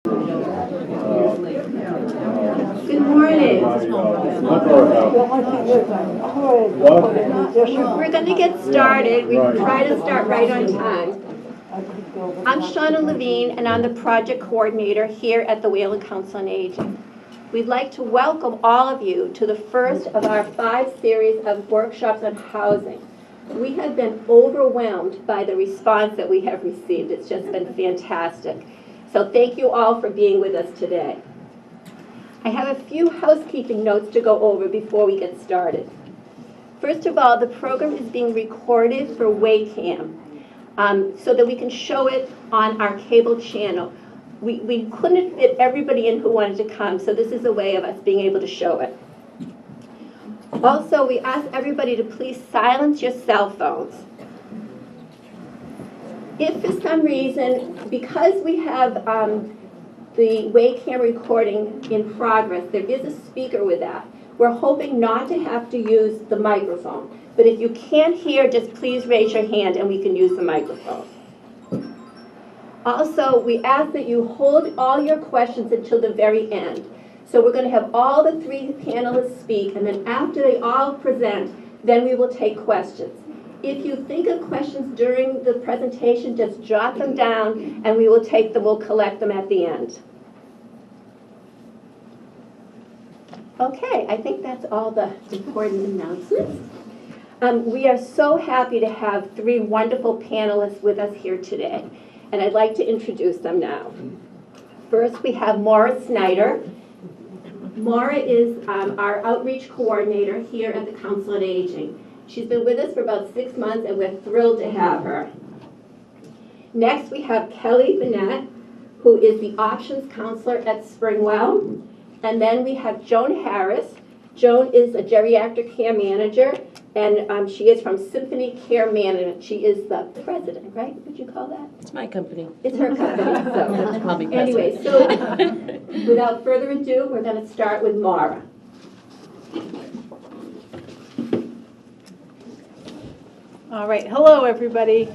Good morning. We're going to get started. We try to start right on time. I'm Shauna Levine, and I'm the project coordinator here at the Wayland Council on Aging. We'd like to welcome all of you to the first of our 5 series of workshops on housing. We have been overwhelmed by the response that we have received. It's just been fantastic. So thank you all for being with us today. I have a few housekeeping notes to go over before we get started. First of all, the program is being recorded for Waycam so that we can show it on our cable channel. We couldn't fit everybody in who wanted to come, so this is a way of us being able to show it. Also, we ask everybody to please silence your cell phones. If for some reason, because we have the Waycam recording in progress, there is a speaker with that. We're hoping not to have to use the microphone. But if you can't hear, just please raise your hand and we can use the microphone. Also, we ask that you hold all your questions until the very end. So we're going to have all the 3 panelists speak, and then after they all present, then we will take questions. If you think of questions during the presentation, just jot them down, and we will take them, we'll collect them at the end. Okay, I think that's all the important announcements. We are so happy to have 3 wonderful panelists with us here today, and I'd like to introduce them now. First, we have Maura Snyder. Maura is our outreach coordinator here at the Council on Aging. She's been with us for about 6 months, and we're thrilled to have her. Next, we have Kelly Bennett, who is the options counselor at Springwell. And then we have Joan Harris. Joan is a geriatric care manager, and she is from Symphony Care Management. She is the president, right? Would you call that? It's my company. It's her company. So. Call me president. Anyway, so without further ado, we're going to start with Maura. All right, hello everybody.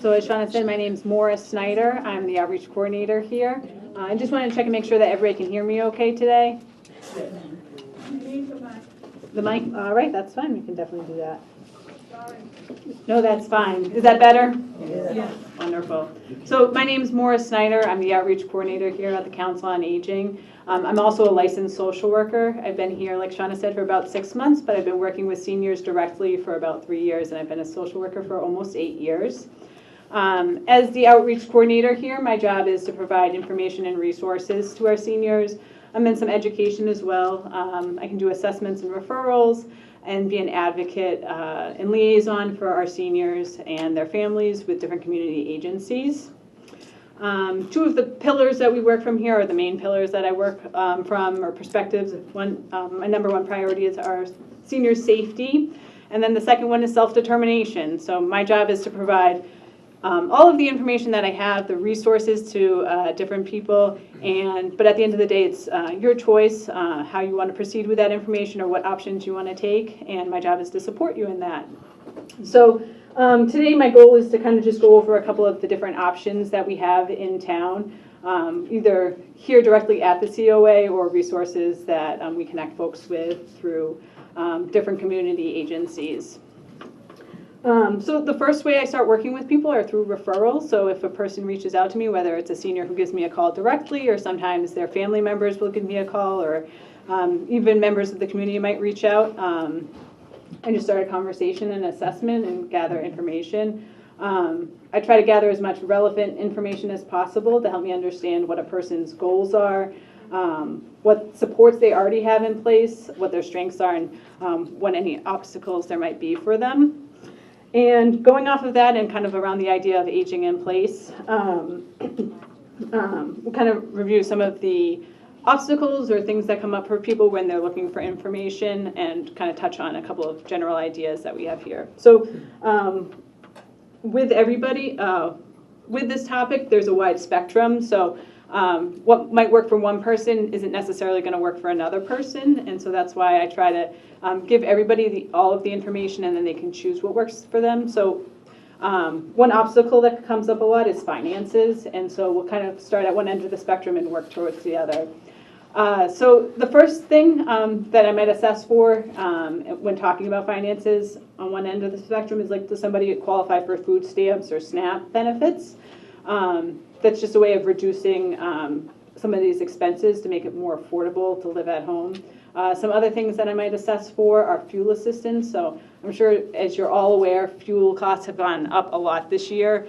So as Shauna said, my name is Maura Snyder. I'm the outreach coordinator here. I just wanted to check and make sure that everybody can hear me okay today. The mic, all right, that's fine. We can definitely do that. No, that's fine. Is that better? Yeah. Wonderful. So my name is Maura Snyder. I'm the outreach coordinator here at the Council on Aging. I'm also a licensed social worker. I've been here, like Shauna said, for about 6 months, but I've been working with seniors directly for about 3 years, and I've been a social worker for almost 8 years. As the outreach coordinator here, my job is to provide information and resources to our seniors. I'm in some education as well. I can do assessments and referrals and be an advocate and liaison for our seniors and their families with different community agencies. 2 of the pillars that we work from here are the main pillars that I work from, or perspectives. My number 1 priority is our senior safety, and then the second one is self-determination. So my job is to provide all of the information that I have, the resources to different people, but at the end of the day, it's your choice how you want to proceed with that information or what options you want to take, and my job is to support you in that. So today my goal is to kind of just go over a couple of the different options that we have in town, either here directly at the COA or resources that we connect folks with through different community agencies. So the first way I start working with people are through referrals. So if a person reaches out to me, whether it's a senior who gives me a call directly, or sometimes their family members will give me a call, or even members of the community might reach out, I just start a conversation and assessment and gather information. I try to gather as much relevant information as possible to help me understand what a person's goals are, what supports they already have in place, what their strengths are, and what any obstacles there might be for them. And going off of that and kind of around the idea of aging in place, we'll kind of review some of the obstacles or things that come up for people when they're looking for information, and kind of touch on a couple of general ideas that we have here. So with everybody, with this topic, there's a wide spectrum. So what might work for one person isn't necessarily going to work for another person, and so that's why I try to give everybody all of the information, and then they can choose what works for them. So One obstacle that comes up a lot is finances, and so we'll kind of start at one end of the spectrum and work towards the other. So the first thing that I might assess for when talking about finances on one end of the spectrum is, like, does somebody qualify for food stamps or SNAP benefits? That's just a way of reducing some of these expenses to make it more affordable to live at home. Some other things that I might assess for are fuel assistance. So I'm sure, as you're all aware, fuel costs have gone up a lot this year.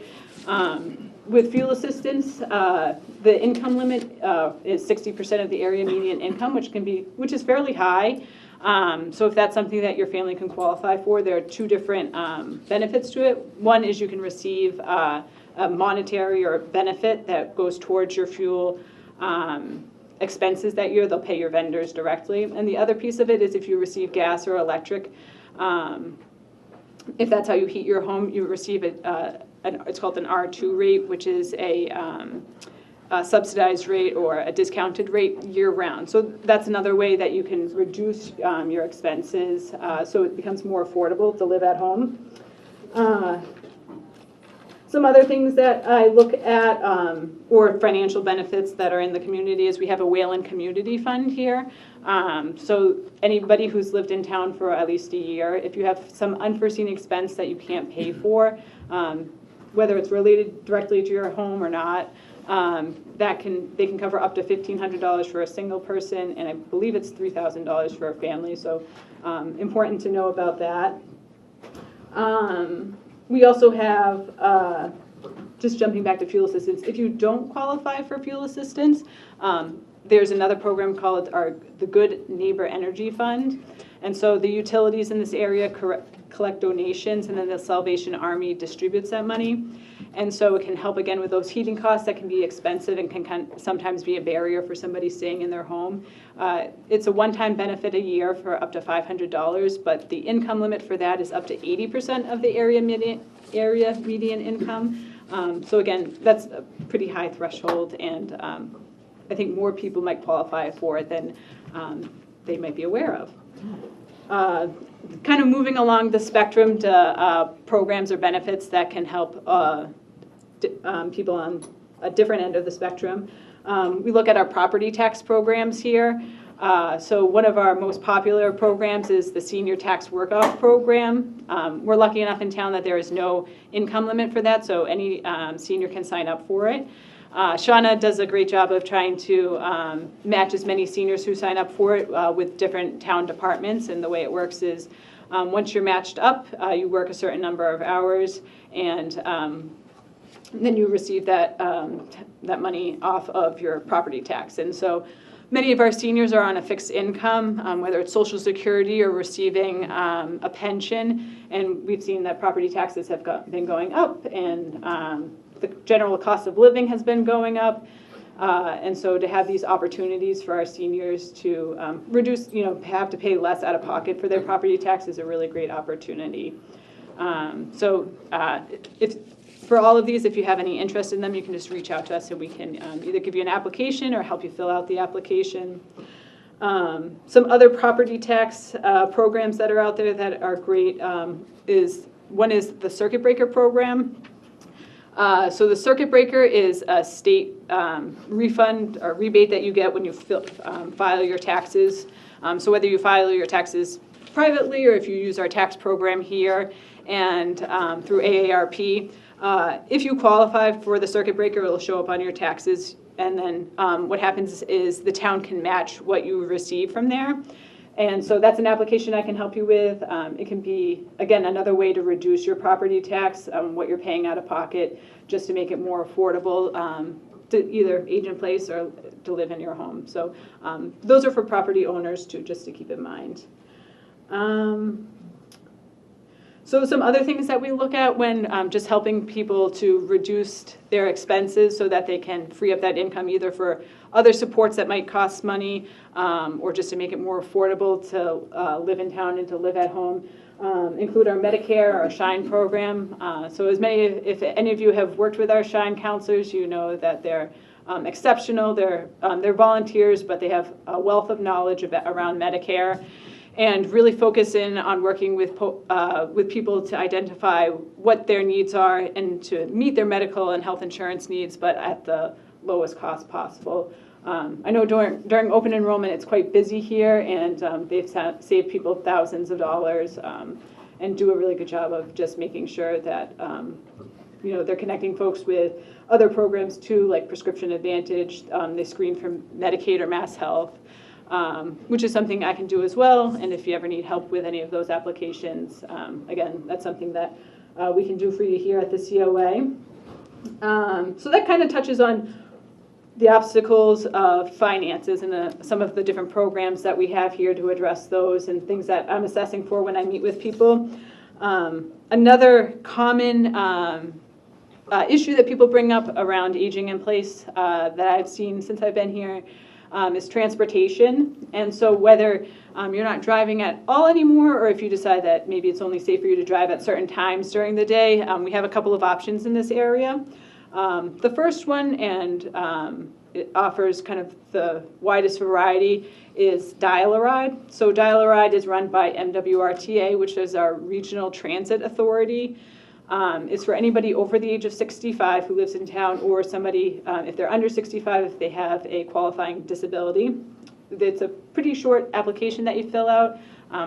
With fuel assistance, the income limit is 60% of the area median income, which is fairly high. So if that's something that your family can qualify for, there are two different benefits to it. One is you can receive a monetary or benefit that goes towards your fuel expenses that year. They'll pay your vendors directly. And the other piece of it is if you receive gas or electric, if that's how you heat your home, you receive it's called an R2 rate, which is a subsidized rate or a discounted rate year-round. So that's another way that you can reduce your expenses so it becomes more affordable to live at home. Some other things that I look at, or financial benefits that are in the community, is we have a Wayland Community Fund here. So anybody who's lived in town for at least a year, if you have some unforeseen expense that you can't pay for, whether it's related directly to your home or not, they can cover up to $1,500 for a single person, and I believe it's $3,000 for a family. So important to know about that. We also have, just jumping back to fuel assistance, if you don't qualify for fuel assistance, there's another program called the Good Neighbor Energy Fund. And so the utilities in this area collect donations, and then the Salvation Army distributes that money. And so it can help, again, with those heating costs that can be expensive and can sometimes be a barrier for somebody staying in their home. It's a one-time benefit a year for up to $500, but the income limit for that is up to 80% of the area median income. So again, that's a pretty high threshold, and I think more people might qualify for it than they might be aware of. Kind of moving along the spectrum to programs or benefits that can help people on a different end of the spectrum. We look at our property tax programs here. So one of our most popular programs is the Senior Tax Work-Off Program. We're lucky enough in town that there is no income limit for that, so any senior can sign up for it. Shauna does a great job of trying to match as many seniors who sign up for it with different town departments, and the way it works is once you're matched up, you work a certain number of hours, and then you receive that money off of your property tax. And so many of our seniors are on a fixed income, whether it's Social Security or receiving a pension, and we've seen that property taxes have been going up, and the general cost of living has been going up, and so to have these opportunities for our seniors to reduce, have to pay less out of pocket for their property tax is a really great opportunity. For all of these, if you have any interest in them, you can just reach out to us, and we can either give you an application or help you fill out the application. Some other property tax programs that are out there that are great is the Circuit Breaker program. So the Circuit Breaker is a state refund or rebate that you get when you file your taxes. So whether you file your taxes privately or if you use our tax program here and through AARP, if you qualify for the Circuit Breaker, it'll show up on your taxes, and then what happens is the town can match what you receive from there. And so that's an application I can help you with. It can be, again, another way to reduce your property tax, what you're paying out of pocket, just to make it more affordable to either age in place or to live in your home. So those are for property owners too, just to keep in mind. So some other things that we look at when just helping people to reduce their expenses so that they can free up that income either for other supports that might cost money or just to make it more affordable to live in town and to live at home include our Medicare, our SHINE program. So if any of you have worked with our SHINE counselors, you know that they're exceptional. They're volunteers, but they have a wealth of knowledge around Medicare. and really focus in on working with people to identify what their needs are and to meet their medical and health insurance needs, but at the lowest cost possible. I know during open enrollment it's quite busy here, and they've saved people thousands of dollars and do a really good job of just making sure that they're connecting folks with other programs too, like Prescription Advantage. They screen for Medicaid or Mass Health, which is something I can do as well. And if you ever need help with any of those applications, again, that's something that we can do for you here at the COA. So that kind of touches on the obstacles of finances and some of the different programs that we have here to address those and things that I'm assessing for when I meet with people. Another common issue that people bring up around aging in place that I've seen since I've been here is transportation. And so whether you're not driving at all anymore, or if you decide that maybe it's only safe for you to drive at certain times during the day, we have a couple of options in this area. The first one, and it offers kind of the widest variety, is Dial-A-Ride. So Dial-A-Ride is run by MWRTA, which is our regional transit authority. It's for anybody over the age of 65 who lives in town, or somebody, if they're under 65, if they have a qualifying disability. It's a pretty short application that you fill out.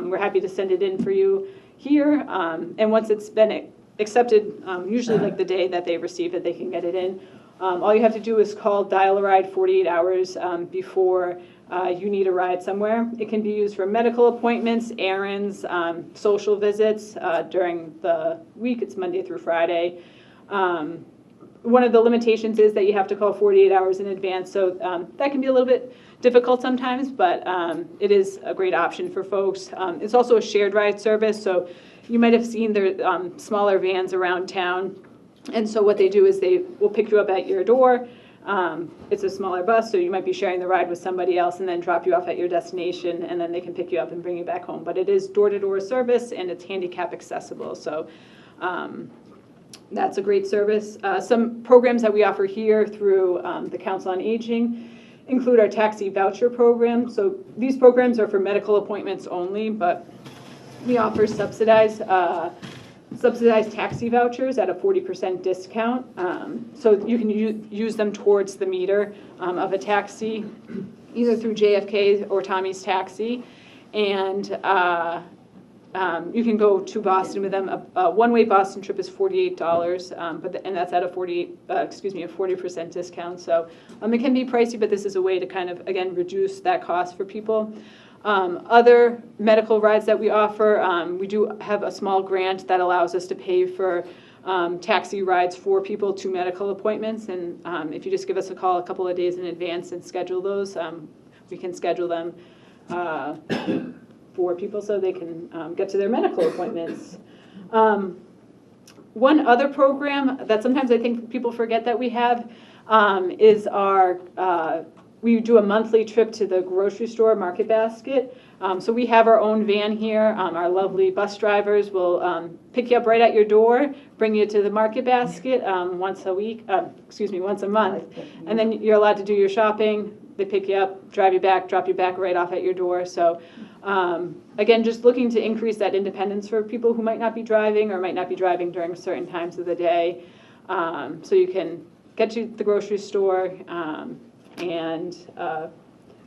We're happy to send it in for you here. And once it's been accepted, usually like the day that they receive it, they can get it in. All you have to do is call Dial-A-Ride 48 hours before you need a ride somewhere. It can be used for medical appointments, errands, social visits during the week. It's Monday through Friday. One of the limitations is that you have to call 48 hours in advance, so that can be a little bit difficult sometimes, but it is a great option for folks. It's also a shared ride service, so you might have seen their smaller vans around town. And so what they do is they will pick you up at your door. It's a smaller bus, so you might be sharing the ride with somebody else and then drop you off at your destination, and then they can pick you up and bring you back home. But it is door-to-door service, and it's handicap accessible. So that's a great service. Some programs that we offer here through the Council on Aging include our taxi voucher program. So these programs are for medical appointments only, but we offer subsidized taxi vouchers at a 40% discount. So you can use them towards the meter of a taxi, either through JFK or Tommy's Taxi. And you can go to Boston with them. A one-way Boston trip is $48, and that's at a 40% discount. So it can be pricey, but this is a way to kind of, again, reduce that cost for people. Other medical rides that we offer, we do have a small grant that allows us to pay for taxi rides for people to medical appointments. And if you just give us a call a couple of days in advance and schedule those, we can schedule them for people so they can get to their medical appointments. One other program that sometimes I think people forget that we have is our we do a monthly trip to the grocery store, Market Basket. So we have our own van here. Our lovely bus drivers will pick you up right at your door, bring you to the Market Basket once a month. And then you're allowed to do your shopping. They pick you up, drive you back, drop you back right off at your door. So again, just looking to increase that independence for people who might not be driving or might not be driving during certain times of the day. So you can get to the grocery store. And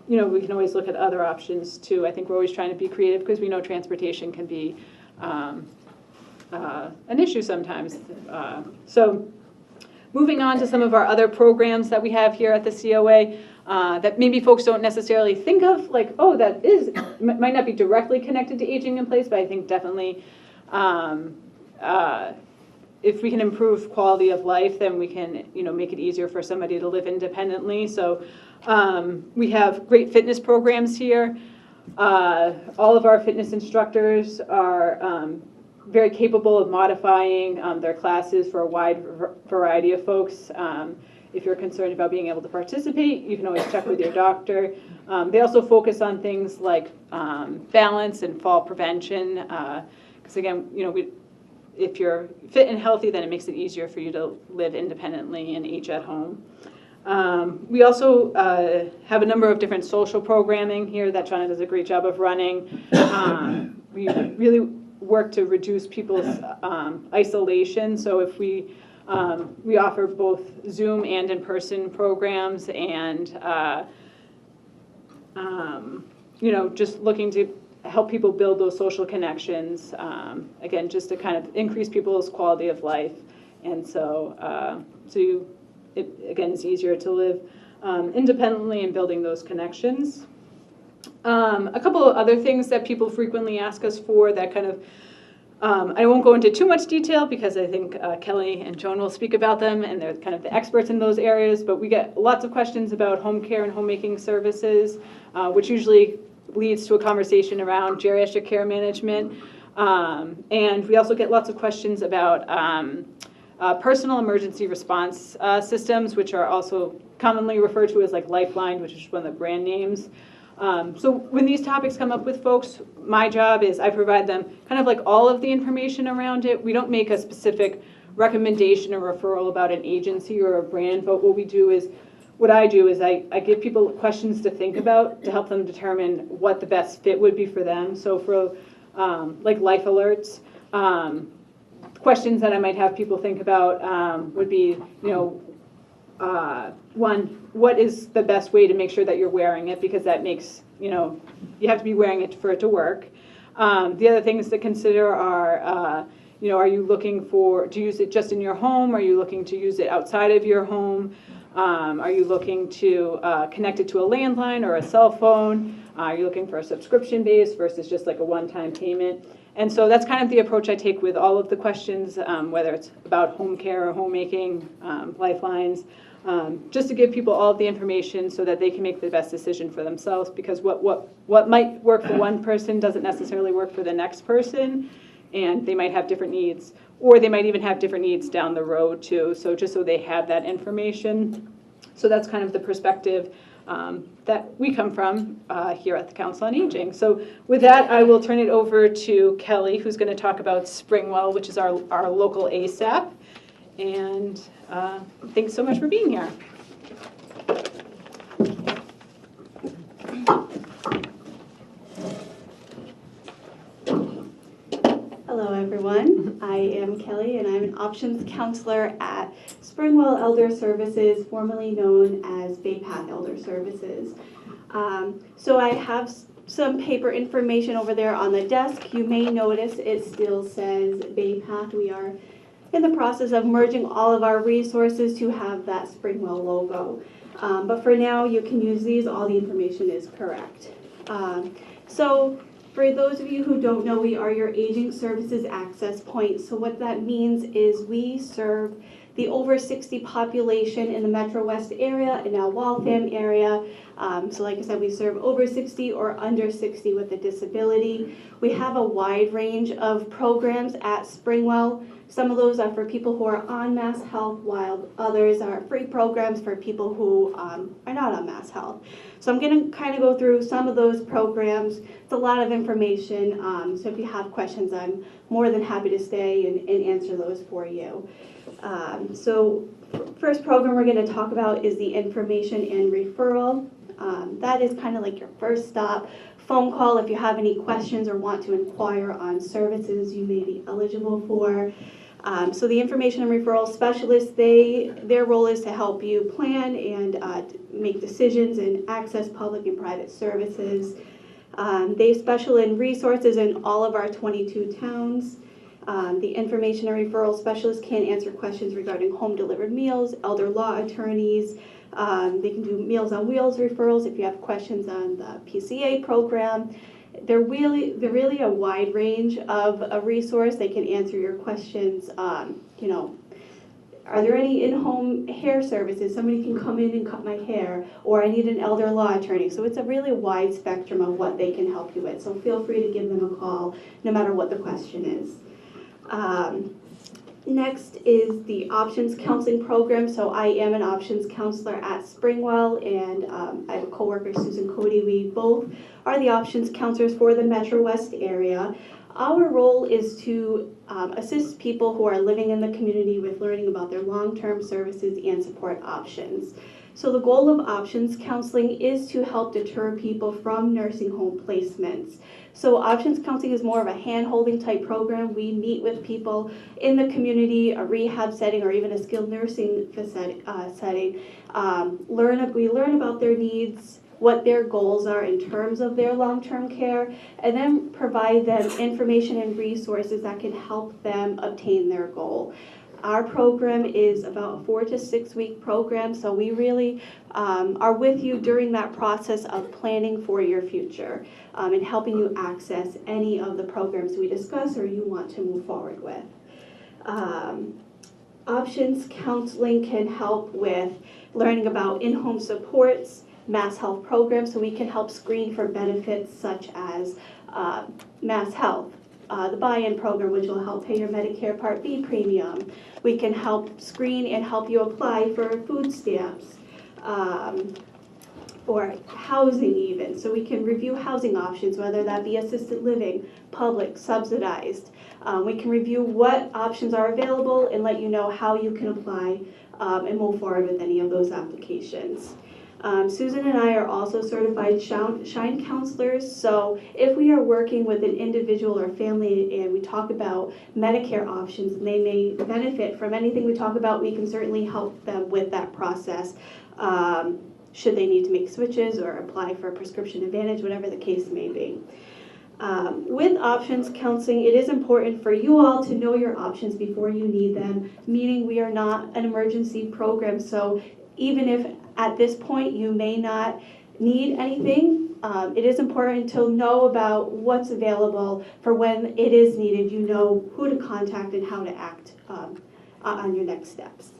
we can always look at other options too. I think we're always trying to be creative because we know transportation can be an issue sometimes. So moving on to some of our other programs that we have here at the COA that maybe folks don't necessarily think of, like, oh, that might not be directly connected to aging in place, but I think definitely if we can improve quality of life, then we can, make it easier for somebody to live independently. So we have great fitness programs here. All of our fitness instructors are very capable of modifying their classes for a wide variety of folks. If you're concerned about being able to participate, you can always check with your doctor. They also focus on things like balance and fall prevention. Because again, if you're fit and healthy, then it makes it easier for you to live independently and age at home. We also have a number of different social programming here that Shauna does a great job of running. We really work to reduce people's isolation. So if we offer both Zoom and in-person programs, and just looking to help people build those social connections. Again, just to kind of increase people's quality of life, and it's easier to live independently and building those connections. A couple of other things that people frequently ask us for that kind of, I won't go into too much detail because I think Kelly and Joan will speak about them, and they're kind of the experts in those areas, but we get lots of questions about home care and homemaking services, which usually leads to a conversation around geriatric care management. And we also get lots of questions about personal emergency response systems, which are also commonly referred to as like Lifeline, which is one of the brand names. So when these topics come up with folks, my job is I provide them kind of like all of the information around it. We don't make a specific recommendation or referral about an agency or a brand, but what I do is I give people questions to think about to help them determine what the best fit would be for them. So for like life alerts, questions that I might have people think about would be, one, what is the best way to make sure that you're wearing it, because that makes, you have to be wearing it for it to work. The other things to consider are, are you looking to use it just in your home? Are you looking to use it outside of your home? Are you looking to connect it to a landline or a cell phone? Are you looking for a subscription base versus just like a one-time payment? And so that's kind of the approach I take with all of the questions, whether it's about home care or homemaking, lifelines, just to give people all of the information so that they can make the best decision for themselves, because what might work for one person doesn't necessarily work for the next person, and they might have different needs, or they might even have different needs down the road too, so just so they have that information. So that's kind of the perspective that we come from here at the Council on Aging. So with that, I will turn it over to Kelly, who's going to talk about Springwell, which is our local ASAP. And thanks so much for being here. Hello everyone, I am Kelly and I'm an options counselor at Springwell Elder Services, formerly known as Bay Path Elder Services. So I have some paper information over there on the desk. You may notice it still says Bay Path. We are in the process of merging all of our resources to have that Springwell logo. But for now you can use these, all the information is correct. So for those of you who don't know, we are your Aging Services Access Point. So what that means is we serve the over 60 population in the Metro West area and now Waltham area. So like I said, we serve over 60 or under 60 with a disability. We have a wide range of programs at Springwell. Some of those are for people who are on Mass Health, while others are free programs for people who are not on Mass Health. So I'm going to kind of go through some of those programs. It's a lot of information, so if you have questions, I'm more than happy to stay and answer those for you. So first program we're going to talk about is the information and referral. That is kind of like your first stop. Phone call if you have any questions or want to inquire on services you may be eligible for. So the information and referral specialists, their role is to help you plan and make decisions and access public and private services. They specialize in resources in all of our 22 towns. The information and referral specialists can answer questions regarding home delivered meals, elder law attorneys. They can do Meals on Wheels referrals if you have questions on the PCA program. They're really a wide range of a resource. They can answer your questions. Are there any in-home hair services? Somebody can come in and cut my hair, or I need an elder law attorney. So it's a really wide spectrum of what they can help you with. So feel free to give them a call no matter what the question is. Next is the options counseling program. So I am an options counselor at Springwell, and I have a coworker, Susan Cody. We both are the options counselors for the Metro West area. Our role is to assist people who are living in the community with learning about their long-term services and support options. So the goal of options counseling is to help deter people from nursing home placements. So options counseling is more of a hand-holding type program. We meet with people in the community, a rehab setting, or even a skilled nursing setting. We learn about their needs, what their goals are in terms of their long-term care, and then provide them information and resources that can help them obtain their goal. Our program is about a 4 to 6 week program, so we really are with you during that process of planning for your future and helping you access any of the programs we discuss or you want to move forward with. Options counseling can help with learning about in-home supports, Mass Health programs, so we can help screen for benefits such as Mass Health, the buy-in program, which will help pay your Medicare Part B premium. We can help screen and help you apply for food stamps, or housing even. So we can review housing options, whether that be assisted living, public, subsidized. We can review what options are available and let you know how you can apply and move forward with any of those applications. Susan and I are also certified SHINE counselors, so if we are working with an individual or family and we talk about Medicare options and they may benefit from anything we talk about, we can certainly help them with that process. Should they need to make switches or apply for a prescription advantage, whatever the case may be. With options counseling, it is important for you all to know your options before you need them, meaning we are not an emergency program, so even if at this point you may not need anything, it is important to know about what's available for when it is needed. You know who to contact and how to act on your next steps.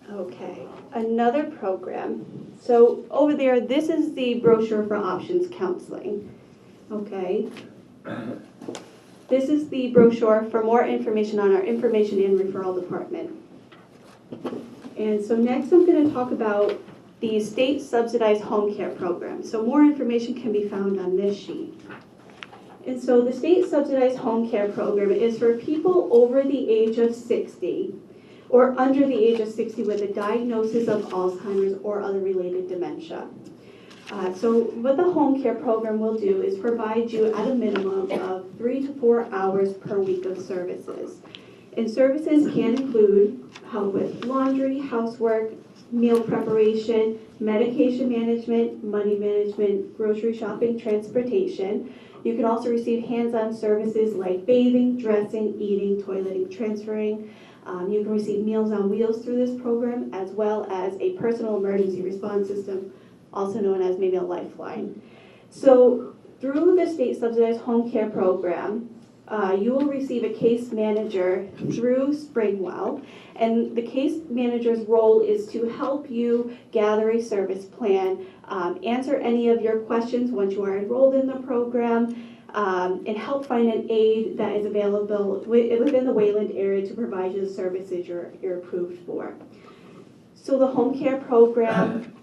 Okay, another program. So over there, this is the brochure for options counseling. Okay. This is the brochure for more information on our information and referral department. And so next I'm going to talk about the state subsidized home care program. So more information can be found on this sheet. And so the state subsidized home care program is for people over the age of 60 or under the age of 60 with a diagnosis of Alzheimer's or other related dementia. So what the home care program will do is provide you at a minimum of 3 to 4 hours per week of services. And services can include help with laundry, housework, meal preparation, medication management, money management, grocery shopping, transportation. You can also receive hands-on services like bathing, dressing, eating, toileting, transferring. You can receive Meals on Wheels through this program, as well as a personal emergency response system, also known as maybe a lifeline. So through the state subsidized home care program, you will receive a case manager through Springwell, and the case manager's role is to help you gather a service plan, answer any of your questions once you are enrolled in the program, and help find an aide that is available within the Wayland area to provide you the services you're approved for. So the home care program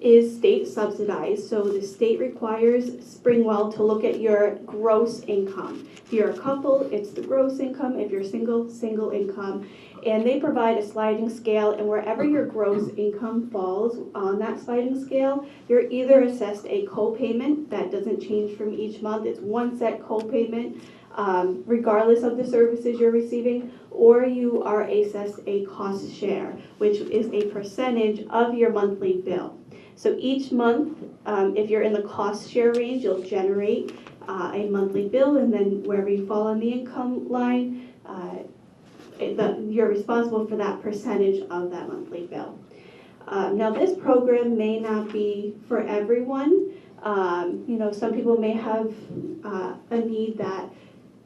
is state subsidized, so the state requires Springwell to look at your gross income. If you're a couple, it's the gross income. If you're single, single income. And they provide a sliding scale, and wherever your gross income falls on that sliding scale, you're either assessed a co-payment that doesn't change from each month. It's one set co-payment regardless of the services you're receiving, or you are assessed a cost share, which is a percentage of your monthly bill. So each month, if you're in the cost share range, you'll generate a monthly bill, and then wherever you fall on the income line, you're responsible for that percentage of that monthly bill. Now this program may not be for everyone. Some people may have a need that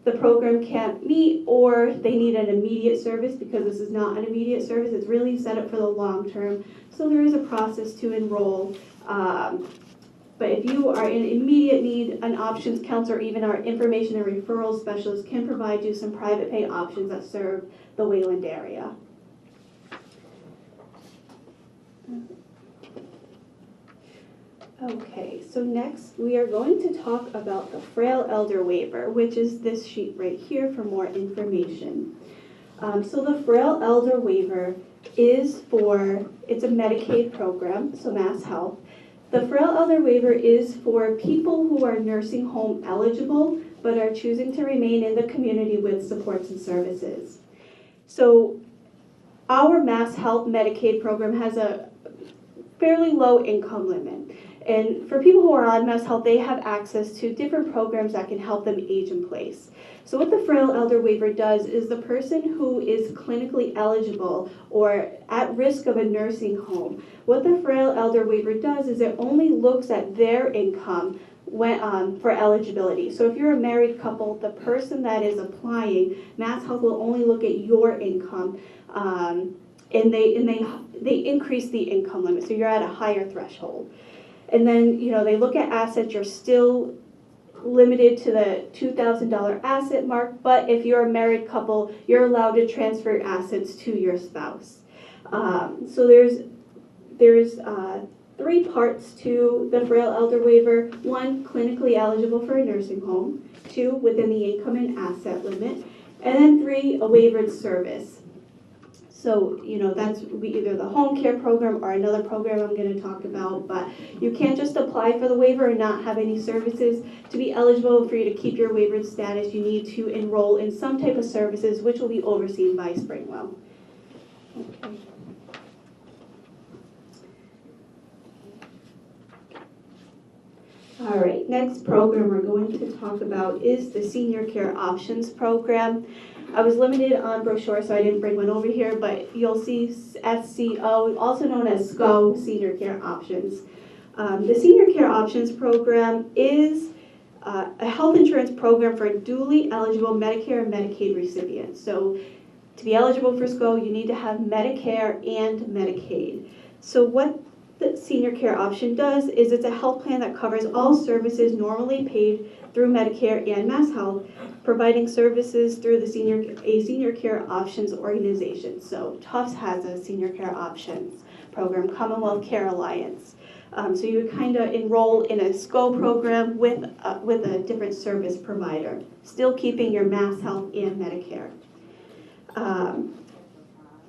the program can't meet, or they need an immediate service because this is not an immediate service. It's really set up for the long term. So there is a process to enroll. But if you are in immediate need, an options counselor, or even our information and referral specialist can provide you some private pay options that serve the Wayland area. Okay, so next we are going to talk about the Frail Elder Waiver, which is this sheet right here for more information. So the Frail Elder Waiver is it's a Medicaid program, so Mass Health. The Frail Elder Waiver is for people who are nursing home eligible but are choosing to remain in the community with supports and services. So our Mass Health Medicaid program has a fairly low income limit. And for people who are on Mass Health, they have access to different programs that can help them age in place. So what the Frail Elder Waiver does is the person who is clinically eligible or at risk of a nursing home, what the Frail Elder Waiver does is it only looks at their income for eligibility. So if you're a married couple, the person that is applying, Mass Health will only look at your income, and they increase the income limit, so you're at a higher threshold. And then, they look at assets, you're still limited to the $2,000 asset mark, but if you're a married couple, you're allowed to transfer assets to your spouse. So there's 3 parts to the Frail Elder Waiver. 1, clinically eligible for a nursing home. 2, within the income and asset limit. And then 3, a waivered service. So, that's either the home care program or another program I'm going to talk about, but you can't just apply for the waiver and not have any services. To be eligible for you to keep your waivered status, you need to enroll in some type of services, which will be overseen by Springwell. Okay. All right, next program we're going to talk about is the Senior Care Options Program. I was limited on brochure, so I didn't bring one over here, but you'll see SCO, also known as SCO, Senior Care Options. The Senior Care Options Program is a health insurance program for duly eligible Medicare and Medicaid recipients. So to be eligible for SCO, you need to have Medicare and Medicaid. So what the Senior Care Option does is it's a health plan that covers all services normally paid through Medicare and Mass Health, providing services through a Senior Care Options organization. So Tufts has a Senior Care Options program, Commonwealth Care Alliance. So you would kind of enroll in a SCO program with a different service provider, still keeping your Mass Health and Medicare.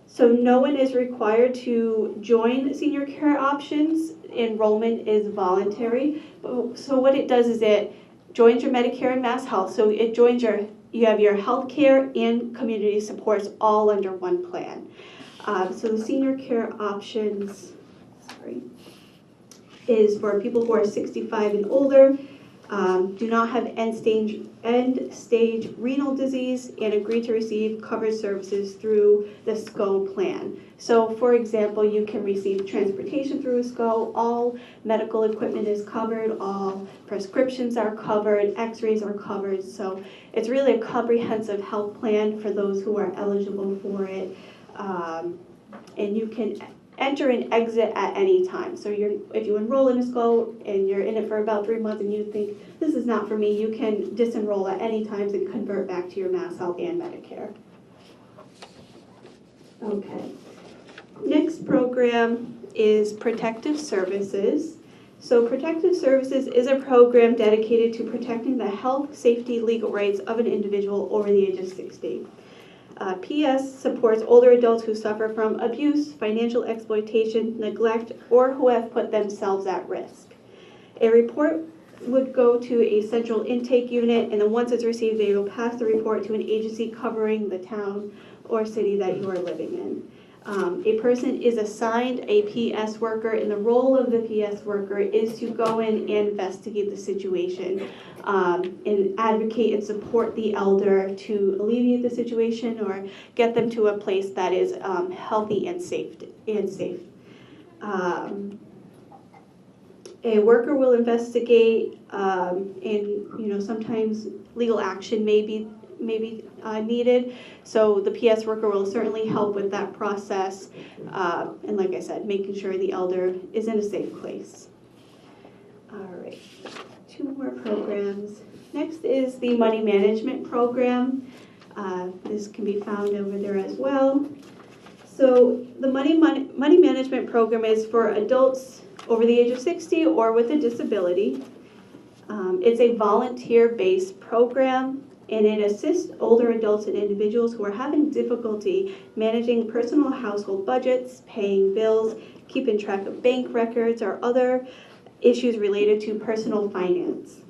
So no one is required to join Senior Care Options. Enrollment is voluntary. So what it does is it joins your Medicare and Mass Health. So it joins you have your health care and community supports all under one plan. So the Senior Care Options, is for people who are 65 and older, do not have end-stage renal disease, and agree to receive covered services through the SCO plan. So, for example, you can receive transportation through a SCO, all medical equipment is covered, all prescriptions are covered, x-rays are covered, so it's really a comprehensive health plan for those who are eligible for it, and you can enter and exit at any time. So if you enroll in a SCO and you're in it for about 3 months and you think, this is not for me, you can disenroll at any time and convert back to your Mass Health and Medicare. Okay. Next program is Protective Services. So Protective Services is a program dedicated to protecting the health, safety, legal rights of an individual over the age of 60. PS supports older adults who suffer from abuse, financial exploitation, neglect, or who have put themselves at risk. A report would go to a central intake unit, and then once it's received, they will pass the report to an agency covering the town or city that you are living in. A person is assigned a PS worker, and the role of the PS worker is to go in and investigate the situation and advocate and support the elder to alleviate the situation or get them to a place that is healthy and safe. A worker will investigate, and sometimes legal action may be needed. So the PS worker will certainly help with that process. And like I said, making sure the elder is in a safe place. All right, 2 more programs. Next is the Money Management Program. This can be found over there as well. So the Money Management Program is for adults over the age of 60 or with a disability. It's a volunteer-based program. and it assists older adults and individuals who are having difficulty managing personal household budgets, paying bills, keeping track of bank records, or other issues related to personal finance.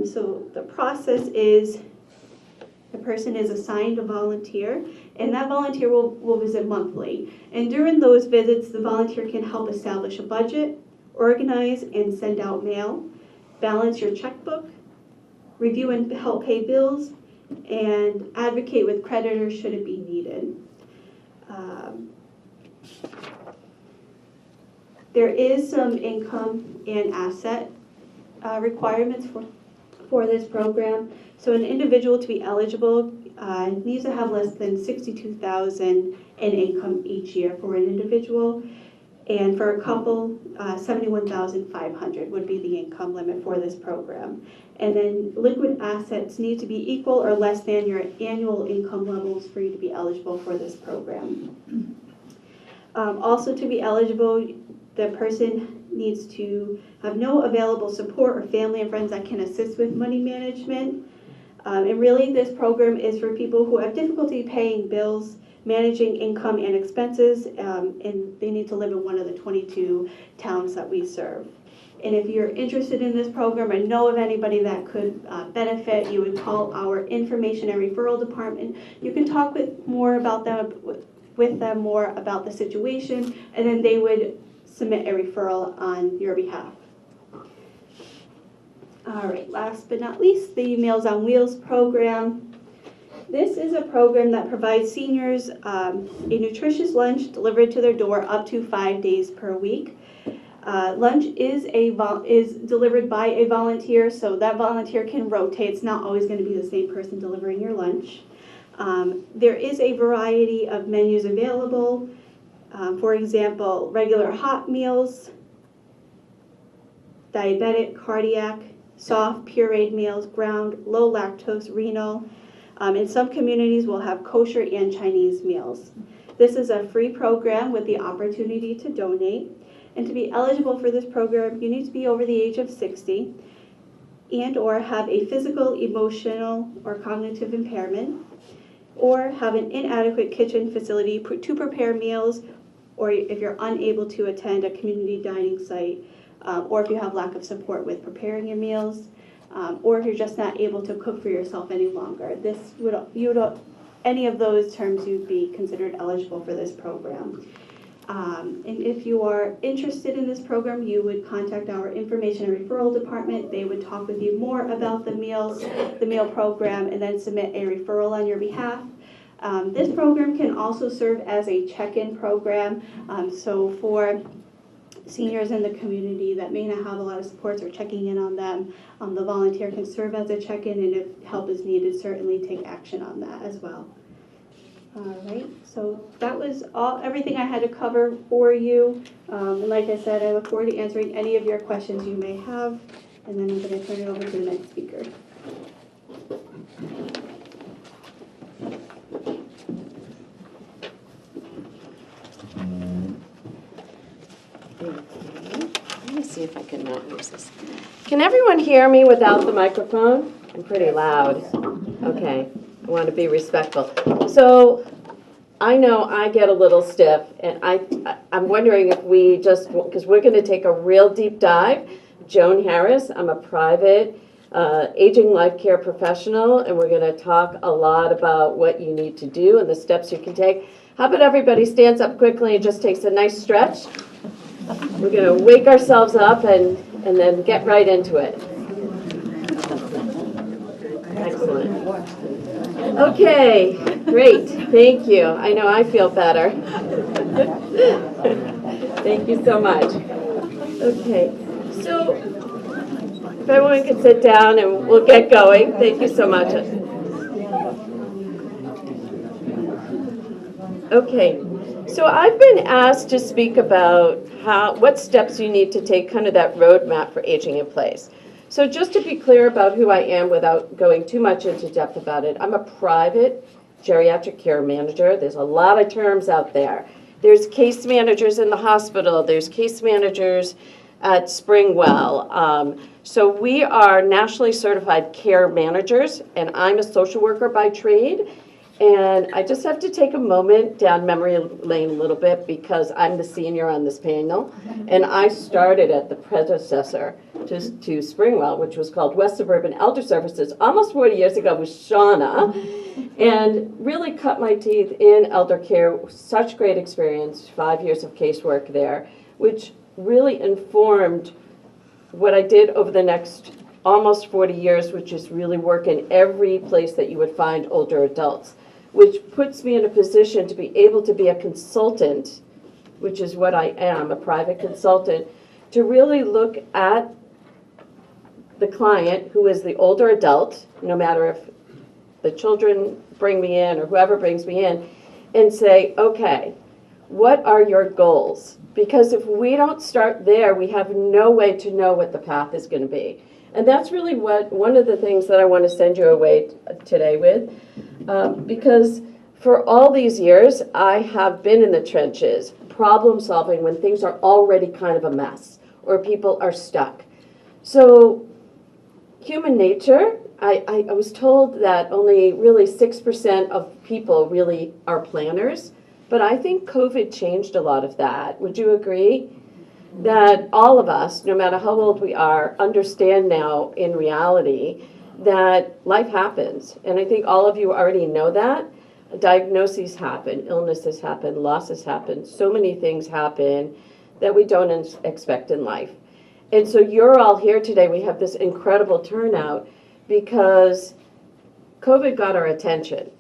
So the process is the person is assigned a volunteer, and that volunteer will visit monthly. And during those visits, the volunteer can help establish a budget, organize and send out mail, balance your checkbook, review and help pay bills, and advocate with creditors should it be needed. There is some income and asset requirements for this program. So an individual to be eligible needs to have less than $62,000 in income each year for an individual. And for a couple, $71,500 would be the income limit for this program. And then liquid assets need to be equal or less than your annual income levels for you to be eligible for this program. Also, to be eligible, the person needs to have no available support or family and friends that can assist with money management. And really, this program is for people who have difficulty paying bills, managing income and expenses, and they need to live in one of the 22 towns that we serve. And if you're interested in this program or know of anybody that could benefit, you would call our information and referral department. You can talk with them more about the situation, and then they would submit a referral on your behalf. All right, last but not least, the Meals on Wheels program. This is a program that provides seniors a nutritious lunch delivered to their door up to 5 days per week. Lunch is delivered by a volunteer, so that volunteer can rotate. It's not always going to be the same person delivering your lunch. There is a variety of menus available. For example, regular hot meals, diabetic, cardiac, soft, pureed meals, ground, low lactose, renal. And some communities will have kosher and Chinese meals. This is a free program with the opportunity to donate. And to be eligible for this program, you need to be over the age of 60 and or have a physical, emotional, or cognitive impairment, or have an inadequate kitchen facility to prepare meals, or if you're unable to attend a community dining site, or if you have lack of support with preparing your meals, or if you're just not able to cook for yourself any longer. Any of those terms, you'd be considered eligible for this program. And if you are interested in this program, you would contact our information and referral department. They would talk with you more about the meal program, and then submit a referral on your behalf. This program can also serve as a check-in program. So for seniors in the community that may not have a lot of supports or checking in on them, the volunteer can serve as a check-in, and if help is needed, certainly take action on that as well. All right, so that was everything I had to cover for you. And like I said, I look forward to answering any of your questions you may have, and then I'm going to turn it over to the next speaker. Let me see if I can not use this. Can everyone hear me without the microphone? I'm pretty loud. Okay, I want to be respectful. So I know I get a little stiff, and I'm wondering if we just, because we're going to take a real deep dive. Joan Harris, I'm a private aging life care professional, and we're going to talk a lot about what you need to do and the steps you can take. How about everybody stands up quickly and just takes a nice stretch? We're going to wake ourselves up and then get right into it. Excellent. Okay, great. Thank you. I know I feel better. Thank you so much. Okay, so if everyone could sit down and we'll get going. Thank you so much. Okay, so I've been asked to speak about what steps you need to take, kind of that roadmap for aging in place. So just to be clear about who I am without going too much into depth about it, I'm a private geriatric care manager. There's a lot of terms out there. There's case managers in the hospital. There's case managers at Springwell. So we are nationally certified care managers, and I'm a social worker by trade. And I just have to take a moment down memory lane a little bit because I'm the senior on this panel. And I started at the predecessor to Springwell, which was called West Suburban Elder Services, almost 40 years ago with Shauna. And really cut my teeth in elder care. Such great experience, 5 years of casework there, which really informed what I did over the next almost 40 years, which is really work in every place that you would find older adults, which puts me in a position to be able to be a consultant, which is what I am, a private consultant, to really look at the client who is the older adult, no matter if the children bring me in or whoever brings me in, and say, okay, what are your goals? Because if we don't start there, we have no way to know what the path is going to be. And that's really one of the things that I want to send you away today with, because for all these years, I have been in the trenches, problem solving when things are already kind of a mess or people are stuck. So human nature, I was told that only really 6% of people really are planners, but I think COVID changed a lot of that. Would you agree? That all of us, no matter how old we are, understand now in reality that life happens. And I think all of you already know that. Diagnoses happen, illnesses happen, losses happen, so many things happen that we don't expect in life. And so you're all here today. We have this incredible turnout because COVID got our attention.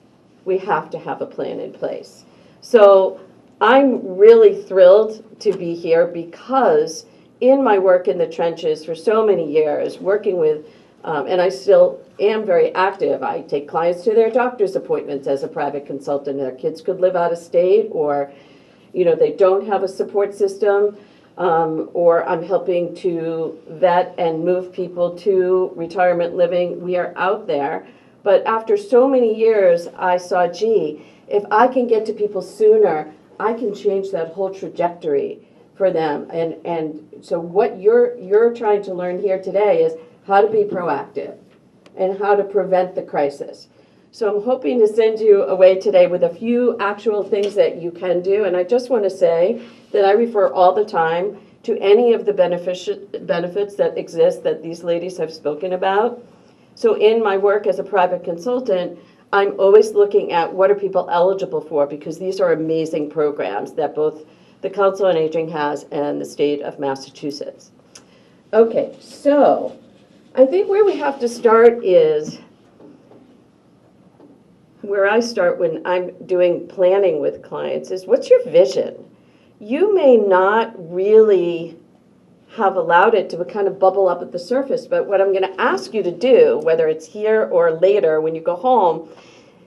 We have to have a plan in place. So I'm really thrilled to be here because in my work in the trenches for so many years, working with, and I still am very active. I take clients to their doctor's appointments as a private consultant. Their kids could live out of state, or they don't have a support system, or I'm helping to vet and move people to retirement living. We are out there. But after so many years, I saw, gee, if I can get to people sooner, I can change that whole trajectory for them. And so what you're trying to learn here today is how to be proactive and how to prevent the crisis. So I'm hoping to send you away today with a few actual things that you can do. And I just want to say that I refer all the time to any of the benefits that exist that these ladies have spoken about. So in my work as a private consultant, I'm always looking at what are people eligible for, because these are amazing programs that both the Council on Aging has and the state of Massachusetts. Okay, so I think where we have to start is where I start when I'm doing planning with clients is, what's your vision? You may not really have allowed it to kind of bubble up at the surface, but what I'm going to ask you to do, whether it's here or later when you go home,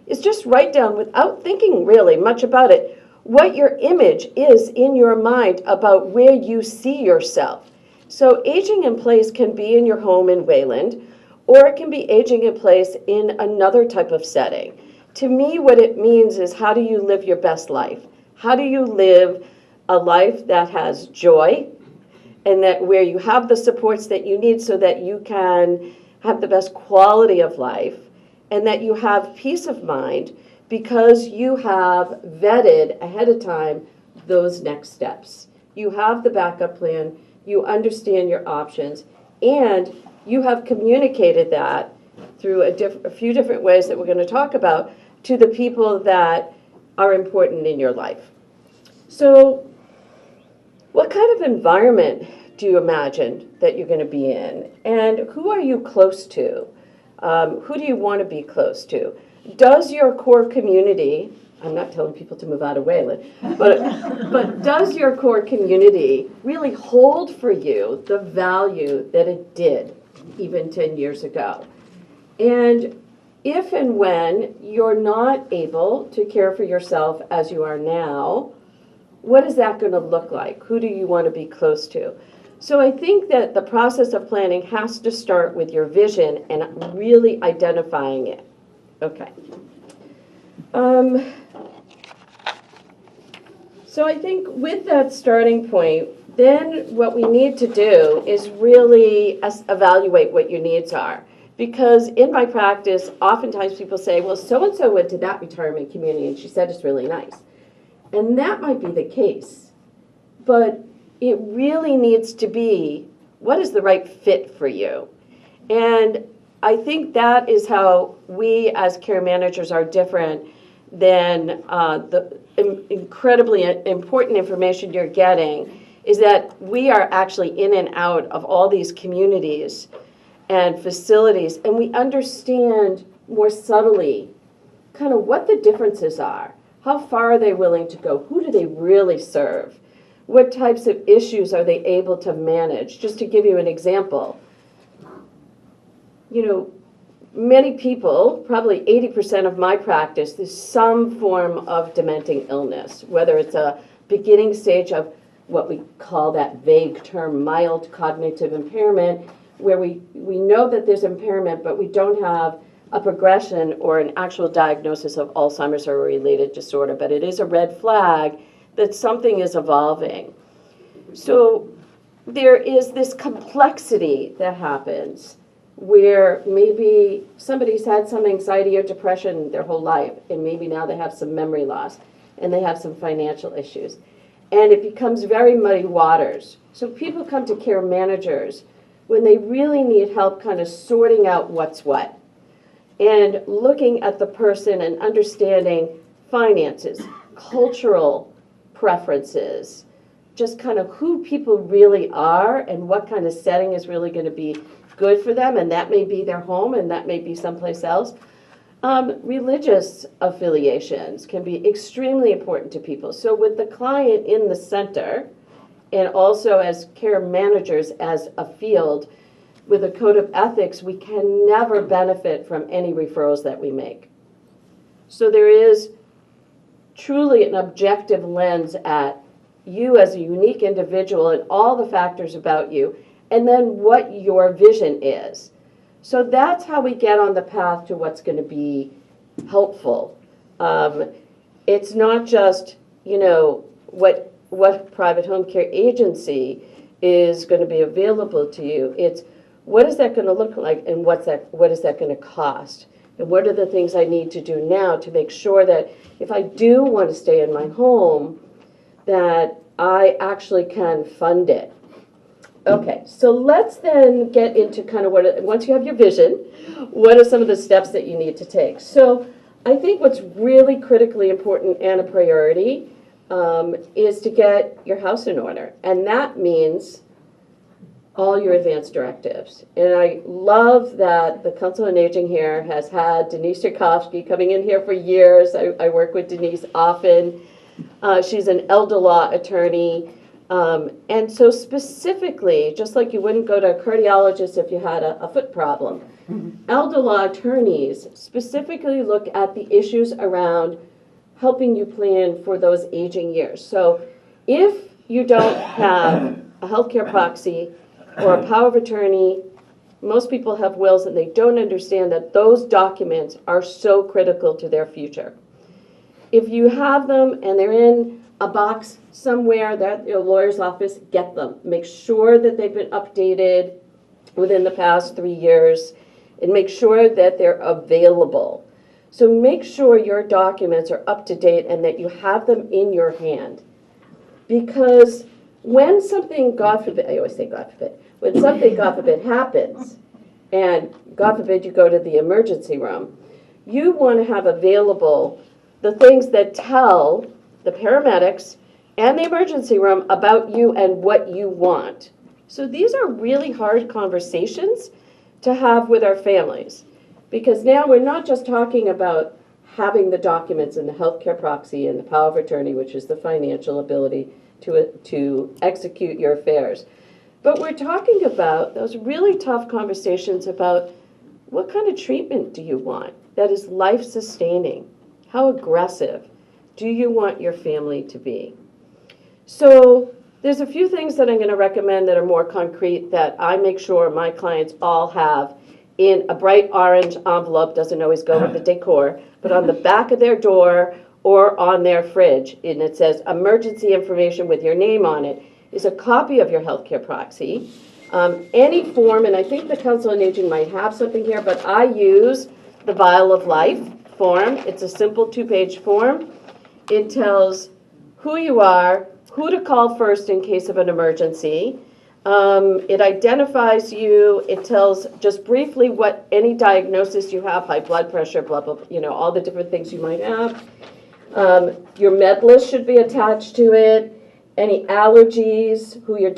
is just write down, without thinking really much about it, what your image is in your mind about where you see yourself. So aging in place can be in your home in Wayland, or it can be aging in place in another type of setting. To me, what it means is, how do you live your best life? How do you live a life that has joy, and that where you have the supports that you need so that you can have the best quality of life, and that you have peace of mind because you have vetted ahead of time those next steps. You have the backup plan, you understand your options, and you have communicated that through a few different ways that we're going to talk about to the people that are important in your life. So what kind of environment do you imagine that you're going to be in? And who are you close to? Who do you want to be close to? Does your core community, I'm not telling people to move out of Wayland, but does your core community really hold for you the value that it did even 10 years ago? And if and when you're not able to care for yourself as you are now, what is that going to look like? Who do you want to be close to? So I think that the process of planning has to start with your vision and really identifying it. Okay. So I think with that starting point, then what we need to do is really evaluate what your needs are. Because in my practice, oftentimes people say, well, so-and-so went to that retirement community and she said it's really nice. And that might be the case. But it really needs to be, what is the right fit for you? And I think that is how we as care managers are different than the incredibly important information you're getting, is that we are actually in and out of all these communities and facilities, and we understand more subtly kind of what the differences are. How far are they willing to go? Who do they really serve? What types of issues are they able to manage? Just to give you an example, many people, probably 80% of my practice, there's some form of dementing illness, whether it's a beginning stage of what we call that vague term, mild cognitive impairment, where we know that there's impairment, but we don't have a progression or an actual diagnosis of Alzheimer's or a related disorder, but it is a red flag that something is evolving. So there is this complexity that happens where maybe somebody's had some anxiety or depression their whole life, and maybe now they have some memory loss, and they have some financial issues. And it becomes very muddy waters. So people come to care managers when they really need help kind of sorting out what's what, and looking at the person and understanding finances, cultural preferences, just kind of who people really are and what kind of setting is really going to be good for them, and that may be their home and that may be someplace else. Religious affiliations can be extremely important to people. So with the client in the center, and also as care managers as a field, with a code of ethics, we can never benefit from any referrals that we make. So there is truly an objective lens at you as a unique individual and all the factors about you, and then what your vision is. So that's how we get on the path to what's going to be helpful. It's not just, what private home care agency is going to be available to you. It's what is that going to look like, and what is that going to cost? And what are the things I need to do now to make sure that if I do want to stay in my home, that I actually can fund it. Okay, so let's then get into kind of once you have your vision, what are some of the steps that you need to take? So I think what's really critically important and a priority is to get your house in order. And that means all your advance directives. And I love that the Council on Aging here has had Denise Yurkovsky coming in here for years. I work with Denise often. She's an elder law attorney. And so specifically, just like you wouldn't go to a cardiologist if you had a foot problem, elder law attorneys specifically look at the issues around helping you plan for those aging years. So if you don't have a healthcare proxy or a power of attorney, most people have wills and they don't understand that those documents are so critical to their future. If you have them and they're in a box somewhere that your lawyer's office, get them. Make sure that they've been updated within the past 3 years, and make sure that they're available. So make sure your documents are up to date and that you have them in your hand. Because when something, God forbid, I always say God forbid, when something, God forbid, happens, and God forbid you go to the emergency room, you want to have available the things that tell the paramedics and the emergency room about you and what you want. So these are really hard conversations to have with our families, because now we're not just talking about having the documents and the healthcare proxy and the power of attorney, which is the financial ability to execute your affairs, but we're talking about those really tough conversations about what kind of treatment do you want that is life-sustaining? How aggressive do you want your family to be? So there's a few things that I'm going to recommend that are more concrete that I make sure my clients all have in a bright orange envelope. Doesn't always go with the decor, but on the back of their door or on their fridge. And it says emergency information with your name on it. is a copy of your healthcare proxy. Any form, and I think the Council on Aging might have something here, but I use the Vial of Life form. It's a simple 2-page form. It tells who you are, who to call first in case of an emergency. It identifies you. It tells just briefly what any diagnosis you have, high blood pressure, blah, blah, all the different things you might have. Your med list should be attached to it. Any allergies, who your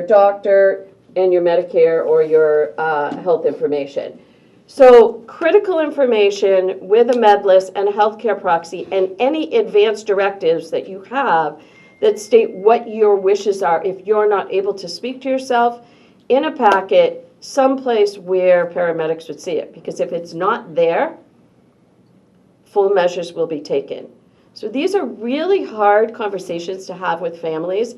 doctor, and your Medicare or your health information. So critical information with a med list and a healthcare proxy and any advance directives that you have that state what your wishes are if you're not able to speak to yourself in a packet someplace where paramedics would see it. Because if it's not there, full measures will be taken. So these are really hard conversations to have with families,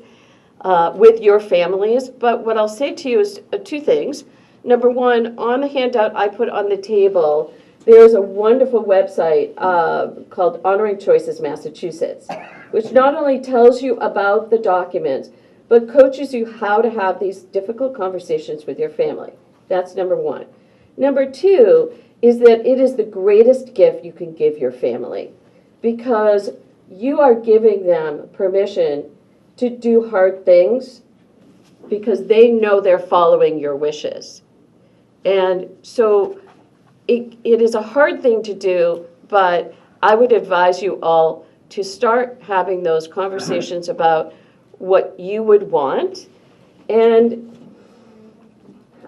with your families. But what I'll say to you is 2 things. Number 1, on the handout I put on the table, there's a wonderful website called Honoring Choices Massachusetts, which not only tells you about the documents, but coaches you how to have these difficult conversations with your family. That's number 1. Number 2 is that it is the greatest gift you can give your family, because you are giving them permission to do hard things because they know they're following your wishes. And so it is a hard thing to do, but I would advise you all to start having those conversations about what you would want. And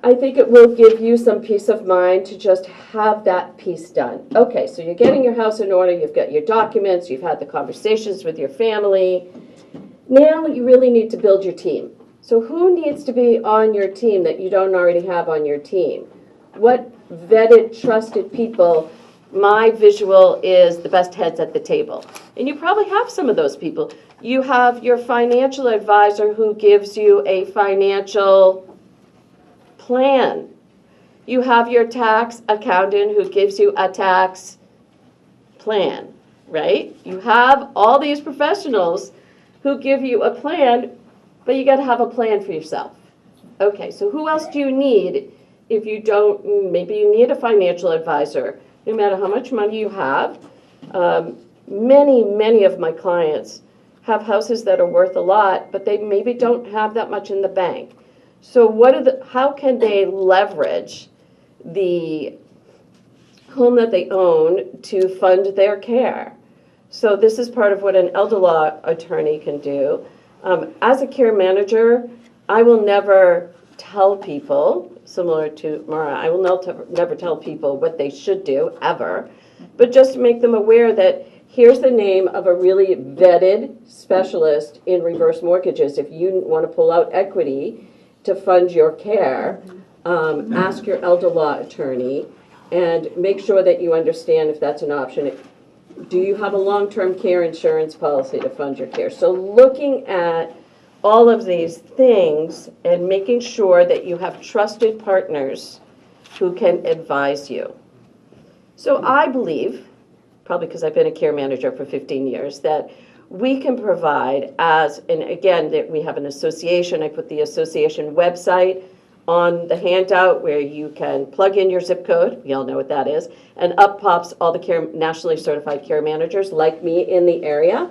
I think it will give you some peace of mind to just have that piece done. Okay, so you're getting your house in order, you've got your documents, you've had the conversations with your family. Now you really need to build your team. So who needs to be on your team that you don't already have on your team? What vetted, trusted people? My visual is the best heads at the table. And you probably have some of those people. You have your financial advisor who gives you a financial plan. You have your tax accountant who gives you a tax plan, right? You have all these professionals who give you a plan, but you got to have a plan for yourself. Okay, so who else do you need if you don't? Maybe you need a financial advisor, no matter how much money you have. Many of my clients have houses that are worth a lot, but they maybe don't have that much in the bank. So how can they leverage the home that they own to fund their care? So this is part of what an elder law attorney can do. As a care manager, I will never tell people, similar to Mara, I will never tell people what they should do, ever, but just to make them aware that here's the name of a really vetted specialist in reverse mortgages. If you want to pull out equity to fund your care, ask your elder law attorney and make sure that you understand if that's an option. Do you have a long-term care insurance policy to fund your care? So looking at all of these things and making sure that you have trusted partners who can advise you. So I believe, probably because I've been a care manager for 15 years, that we can provide and again, that we have an association. I put the association website on the handout where you can plug in your zip code, we all know what that is, and up pops all the nationally certified care managers like me in the area.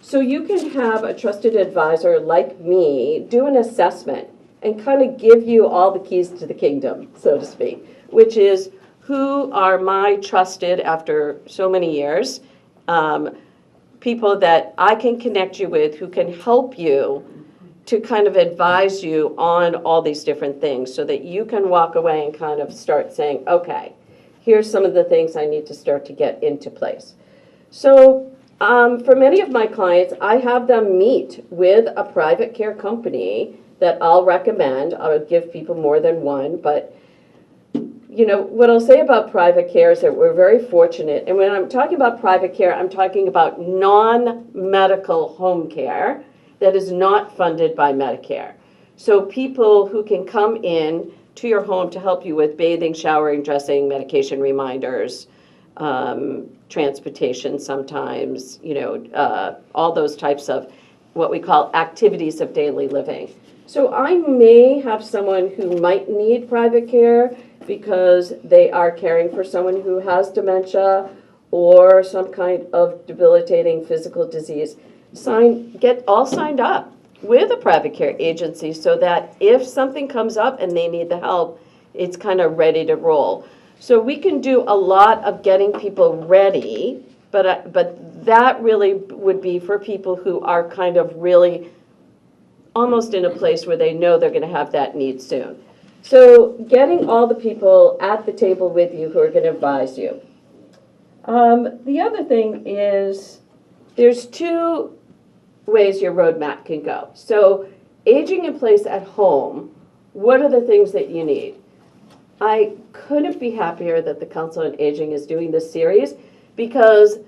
So you can have a trusted advisor like me do an assessment and kind of give you all the keys to the kingdom, so to speak, which is who are my trusted, after so many years, people that I can connect you with who can help you to kind of advise you on all these different things so that you can walk away and kind of start saying, okay, here's some of the things I need to start to get into place. So for many of my clients, I have them meet with a private care company that I'll recommend. I would give people more than one, but what I'll say about private care is that we're very fortunate. And when I'm talking about private care, I'm talking about non-medical home care that is not funded by Medicare. So people who can come in to your home to help you with bathing, showering, dressing, medication reminders, transportation sometimes, all those types of what we call activities of daily living. So I may have someone who might need private care because they are caring for someone who has dementia or some kind of debilitating physical disease. Get all signed up with a private care agency so that if something comes up and they need the help, it's kind of ready to roll. So we can do a lot of getting people ready, but that really would be for people who are kind of really almost in a place where they know they're going to have that need soon. So getting all the people at the table with you who are going to advise you. The other thing is there's two ways your roadmap can go. So aging in place at home, what are the things that you need? I couldn't be happier that the Council on Aging is doing this series, because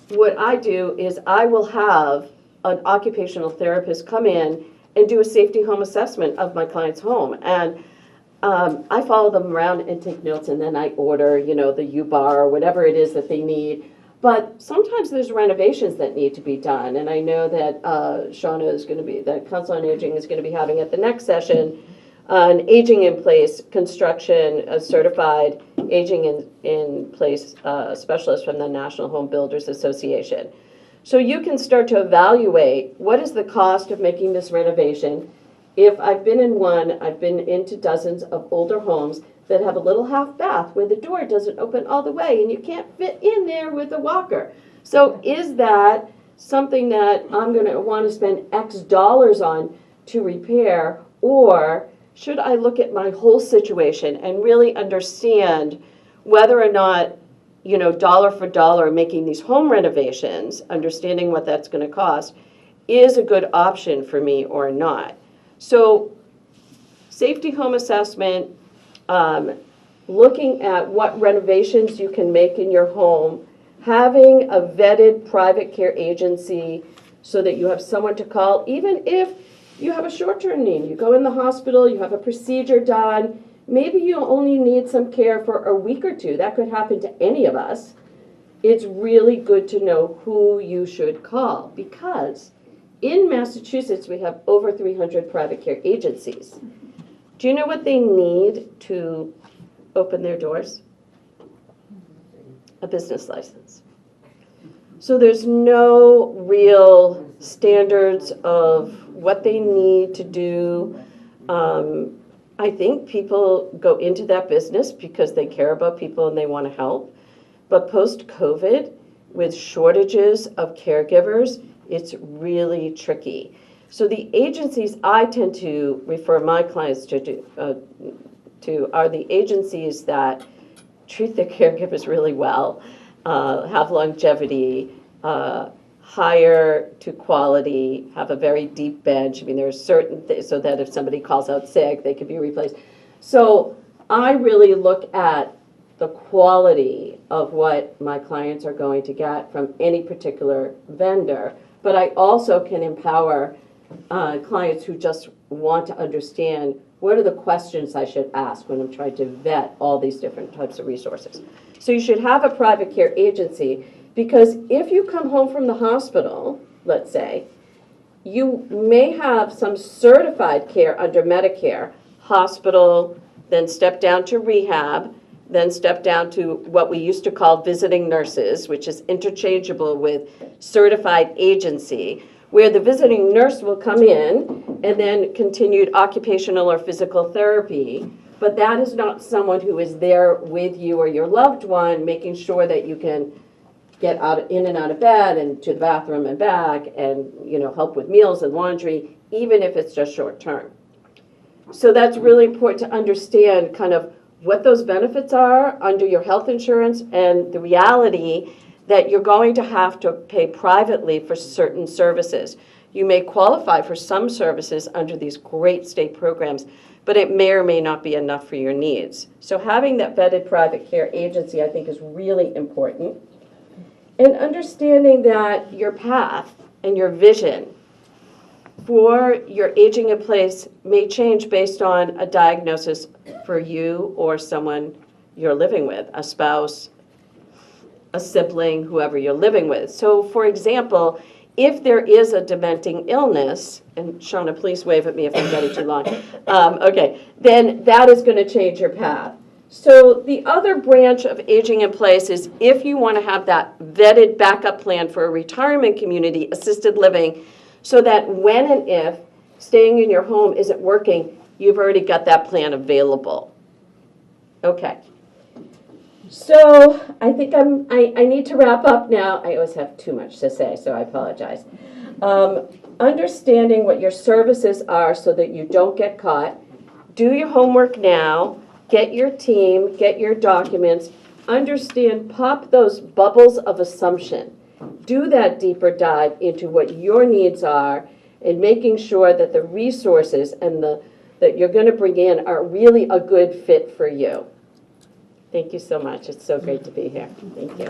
what I do is I will have an occupational therapist come in and do a safety home assessment of my client's home. And I follow them around and take notes, and then I order, the U-Bar or whatever it is that they need. But sometimes there's renovations that need to be done, and I know that Shauna is going to be, the Council on Aging is going to be having at the next session an aging in place construction, a certified aging in place specialist from the National Home Builders Association. So you can start to evaluate what is the cost of making this renovation. If I've been in one, I've been into dozens of older homes that have a little half bath where the door doesn't open all the way and you can't fit in there with a walker. So is that something that I'm going to want to spend X dollars on to repair, or should I look at my whole situation and really understand whether or not, dollar for dollar making these home renovations, understanding what that's going to cost, is a good option for me or not. So safety home assessment, looking at what renovations you can make in your home, having a vetted private care agency so that you have someone to call, even if you have a short-term need. You go in the hospital, you have a procedure done, maybe you only need some care for a week or two. That could happen to any of us. It's really good to know who you should call, because in Massachusetts we have over 300 private care agencies. Do you know what they need to open their doors? A business license. So there's no real standards of what they need to do. I think people go into that business because they care about people and they want to help. But post-COVID, with shortages of caregivers, it's really tricky. So the agencies I tend to refer my clients to are the agencies that treat their caregivers really well, have longevity, higher to quality, have a very deep bench. I mean, there are certain things so that if somebody calls out sick, they can be replaced. So I really look at the quality of what my clients are going to get from any particular vendor, but I also can empower clients who just want to understand what are the questions I should ask when I'm trying to vet all these different types of resources. So you should have a private care agency, because if you come home from the hospital, let's say, you may have some certified care under Medicare, hospital, then step down to rehab, then step down to what we used to call visiting nurses, which is interchangeable with certified agency, where the visiting nurse will come in and then continued occupational or physical therapy. But that is not someone who is there with you or your loved one, making sure that you can get in and out of bed and to the bathroom and back, and help with meals and laundry, even if it's just short term. So that's really important to understand kind of what those benefits are under your health insurance, and the reality that you're going to have to pay privately for certain services. You may qualify for some services under these great state programs, but it may or may not be enough for your needs. So having that vetted private care agency, I think, is really important. And understanding that your path and your vision for your aging in place may change based on a diagnosis for you or someone you're living with, a spouse, a sibling, whoever you're living with. So, for example, if there is a dementing illness, and Shauna, please wave at me if I'm getting too long, okay, then that is going to change your path. So the other branch of aging in place is if you want to have that vetted backup plan for a retirement community, assisted living, so that when and if staying in your home isn't working, you've already got that plan available. Okay. So I think I need to wrap up now. I always have too much to say, so I apologize. Understanding what your services are so that you don't get caught. Do your homework now. Get your team, get your documents. Understand, pop those bubbles of assumption. Do that deeper dive into what your needs are and making sure that the resources and that you're going to bring in are really a good fit for you. Thank you so much. It's so great to be here. Thank you.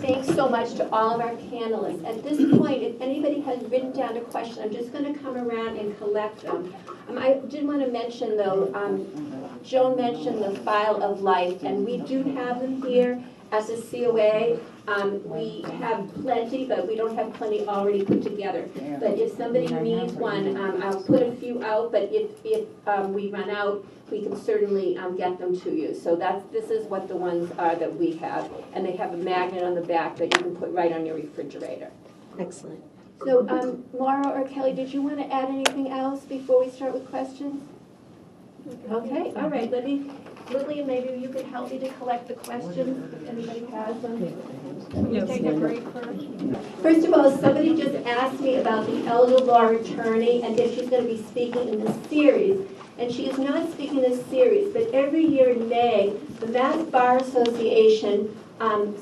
Thanks so much to all of our panelists. At this point, if anybody has written down a question, I'm just going to come around and collect them. I did want to mention, though, Joan mentioned the File of Life, and we do have them here as a COA. We have plenty, but we don't have plenty already put together. But if somebody needs one, I'll put a few out, but if we run out, we can certainly get them to you. So this is what the ones are that we have, and they have a magnet on the back that you can put right on your refrigerator. Excellent. So Laura or Kelly, did you want to add anything else before we start with questions? Okay, all right, Lillian, maybe you could help me to collect the questions if anybody has them. Yes. Take a break first. First of all, somebody just asked me about the elder law attorney and if she's going to be speaking in this series. And she is not speaking in this series, but every year in May, the Mass Bar Association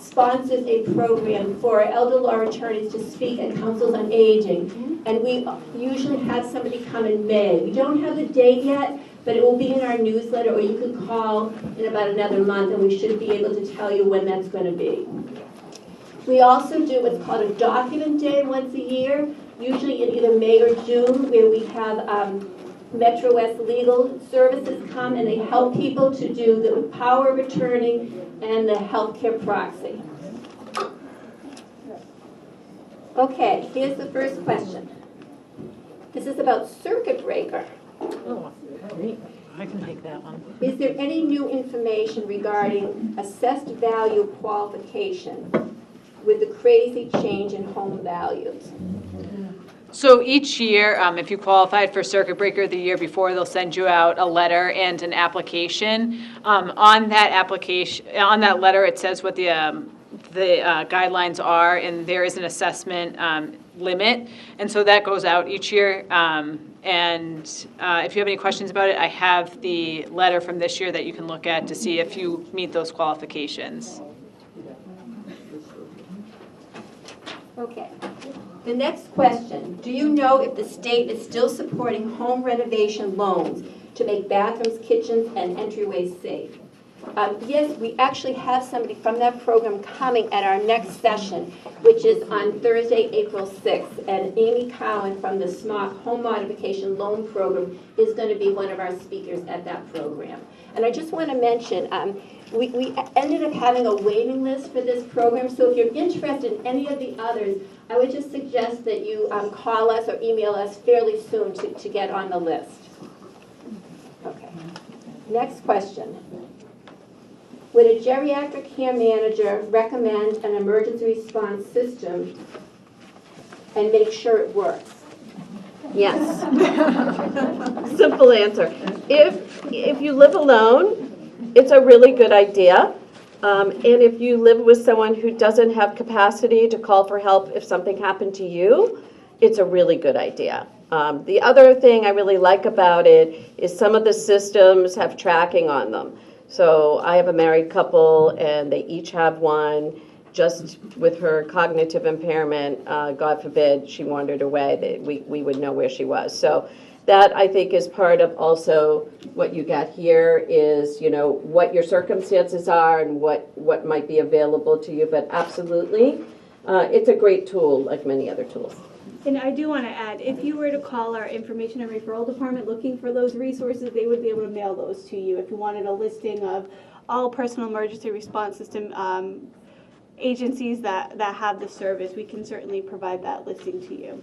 sponsors a program for elder law attorneys to speak at councils on aging. And we usually have somebody come in May. We don't have the date yet, but it will be in our newsletter, or you can call in about another month, and we should be able to tell you when that's going to be. We also do what's called a document day once a year, usually in either May or June, where we have Metro West Legal Services come and they help people to do the power of attorney and the healthcare proxy. Okay, here's the first question. This is about circuit breaker. Oh, I can take that one. Is there any new information regarding assessed value qualification with the crazy change in home values? So each year, if you qualified for Circuit Breaker the year before, they'll send you out a letter and an application. On that letter, it says what the guidelines are, and there is an assessment limit, and so that goes out each year. And if you have any questions about it, I have the letter from this year that you can look at to see if you meet those qualifications. Okay. The next question, do you know if the state is still supporting home renovation loans to make bathrooms, kitchens, and entryways safe? Yes, we actually have somebody from that program coming at our next session, which is on Thursday, April 6th. And Amy Cowan from the SMOC Home Modification Loan Program is going to be one of our speakers at that program. And I just want to mention, we ended up having a waiting list for this program, so if you're interested in any of the others, I would just suggest that you call us or email us fairly soon to get on the list. Okay. Next question. Would a geriatric care manager recommend an emergency response system and make sure it works? Yes. Simple answer. If you live alone, it's a really good idea. And if you live with someone who doesn't have capacity to call for help if something happened to you, it's a really good idea. The other thing I really like about it is some of the systems have tracking on them. So I have a married couple, and they each have one. Just with her cognitive impairment, God forbid she wandered away, we would know where she was. So that, I think, is part of also what you got here is, you know, what your circumstances are and what might be available to you. But absolutely, it's a great tool like many other tools. And I do want to add, if you were to call our information and referral department looking for those resources, they would be able to mail those to you. If you wanted a listing of all personal emergency response system agencies that have the service. We can certainly provide that listing to you.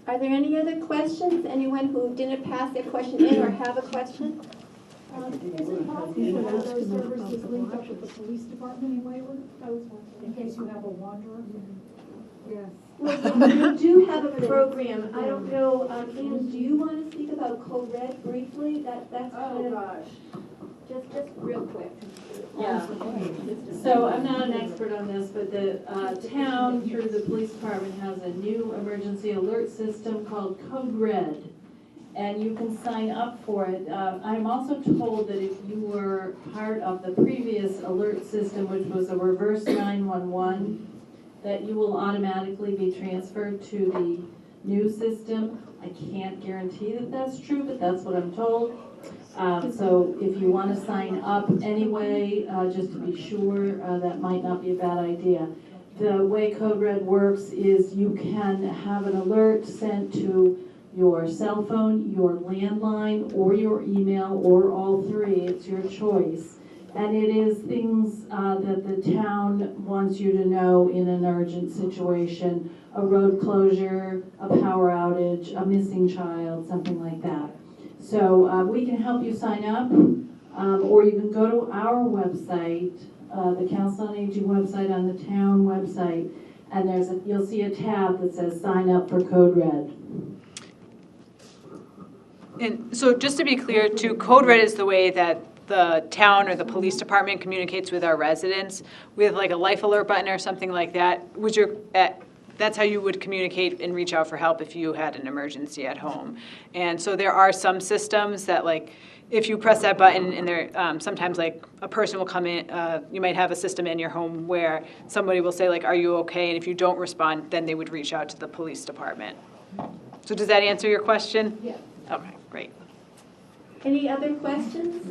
Are there any other questions? Anyone who didn't pass their question in or have a question? Is it possible for those services linked up with the police department in Wayland? In case you have a wanderer? Yes. Well, we do have a program. I don't know, Ann, do you want to speak about Code Red briefly? That's kind of, just real quick. Yeah, so I'm not an expert on this, but the town, through the police department, has a new emergency alert system called Code Red, and you can sign up for it. I'm also told that if you were part of the previous alert system, which was a reverse 911, that you will automatically be transferred to the new system. I can't guarantee that that's true, but that's what I'm told. So if you want to sign up anyway, just to be sure, that might not be a bad idea. The way Code Red works is you can have an alert sent to your cell phone, your landline, or your email, or all three. It's your choice. And it is things that the town wants you to know in an urgent situation, a road closure, a power outage, a missing child, something like that. So we can help you sign up, or you can go to our website, the Council on Aging website on the town website, and you'll see a tab that says sign up for Code Red. And so just to be clear too, Code Red is the way that the town or the police department communicates with our residents with like a life alert button or something like that. That's how you would communicate and reach out for help if you had an emergency at home. And so there are some systems that like, if you press that button and there, sometimes like a person will come in, you might have a system in your home where somebody will say like, are you okay? And if you don't respond, then they would reach out to the police department. So does that answer your question? Yes. Okay, great. Any other questions?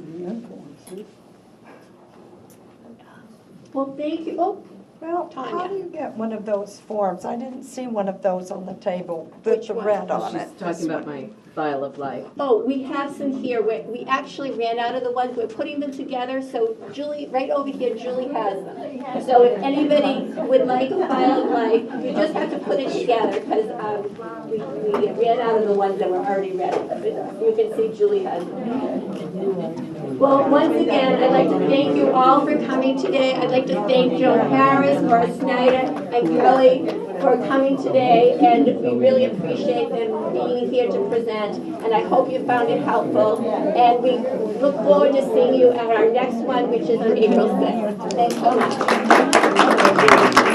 Well, thank you. Oh, Well, how Tanya. do you get one of those forms? I didn't see one of those on the table with Which the one? red on She's it. talking about my file of life. Oh, we have some here. We actually ran out of the ones. We're putting them together. So Julie, right over here, Julie has them. So if anybody would like a file of life, you just have to put it together because we ran out of the ones that were already ready. But you can see Julie has them. Well, once again, I'd like to thank you all for coming today. I'd like to thank Joe Harris, Laura Snyder, and Kelly for coming today, and we really appreciate them being here to present, and I hope you found it helpful, and we look forward to seeing you at our next one, which is on April 6th. Thanks so much.